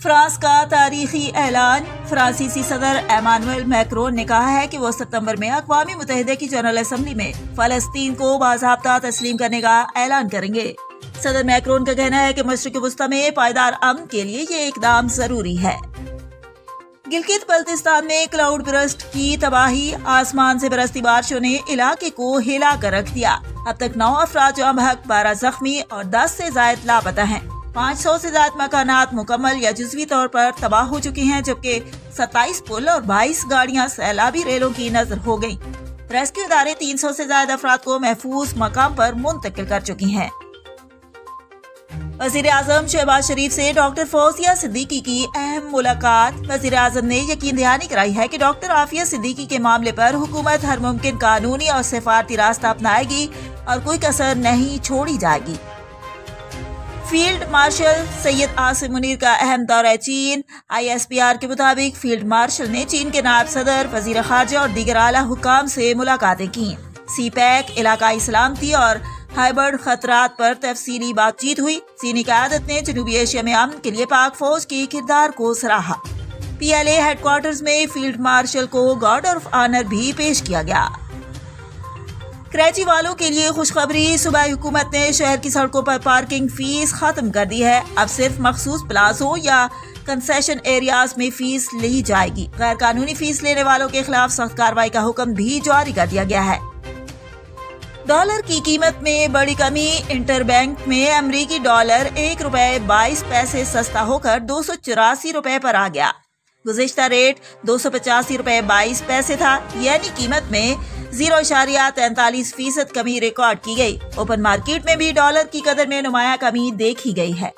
France کا تاریخی اعلان۔ فرانسیسی صدر ایمانوئل میکرون نے کہا ہے کہ وہ ستمبر میں اقوام متحدہ کی جنرل اسمبلی میں فلسطین کو باضابطہ تسلیم کرنے کا اعلان کریں گے۔ صدر میکرون کا کہنا ہے کہ مشرق وسطی میں پائیدار امن کے لیے یہ اقدام ضروری ہے۔ گلگت بلتستان میں کلاؤڈ برسٹ کی تباہی۔ آسمان سے برستی بارشوں نے علاقے کو ہلا کر رکھ دیا۔ اب تک 9 افراد جاں بحق، 12 زخمی اور 10 سے زائد لاپتہ ہیں۔ 500 سے زائد مکانات مکمل یا جزوی طور پر تباہ ہو چکی ہیں، جبکہ 27 پل اور 22 گاڑیاں سیلابی ریلوں کی نظر ہو گئیں۔ ریسکیو ادارے 300 سے زائد افراد کو محفوظ مقام پر منتقل کر چکی ہیں۔ وزیر اعظم شہباز شریف سے ڈاکٹر فوزیہ صدیقی کی اہم ملاقات۔ وزیر اعظم نے یقین دہانی کرائی ہے کہ ڈاکٹر عافیہ صدیقی کے معاملے پر حکومت ہر ممکن قانونی اور سفارتی راستہ اپنائے گی اور کوئی کسر نہیں چھوڑی جائے گی۔ فیلڈ مارشل سید عاصم منیر کا اہم دورہ چین۔ ISPR کے مطابق فیلڈ مارشل نے چین کے نائب صدر، وزیر خارجہ اور دیگر اعلیٰ حکام سے ملاقاتیں کیں۔ سی پیک، علاقائی سلامتی اور ہائبرڈ خطرات پر تفصیلی بات چیت ہوئی۔ چینی قیادت نے جنوبی ایشیا میں امن کے لیے پاک فوج کے کردار کو سراہا۔ PLA ہیڈ کوارٹرز میں فیلڈ مارشل کو گارڈ آف آنر بھی پیش کیا گیا۔ کراچی والوں کے لیے خوشخبری۔ صوبائی حکومت نے شہر کی سڑکوں پر پارکنگ فیس ختم کر دی ہے۔ اب صرف مخصوص پلازوں یا کنسیشن ایریاز میں فیس لی جائے گی۔ غیر قانونی فیس لینے والوں کے خلاف سخت کارروائی کا حکم بھی جاری کر دیا گیا ہے۔ ڈالر کی قیمت میں بڑی کمی۔ انٹر بینک میں امریکی ڈالر ₹1.22 سستا ہو کر ₹284 پر آ گیا۔ گزشتہ ریٹ ₹285.22 تھا، یعنی قیمت میں 0.43% کمی ریکارڈ کی گئی۔ اوپن مارکیٹ میں بھی ڈالر کی قدر میں نمایاں کمی دیکھی گئی ہے۔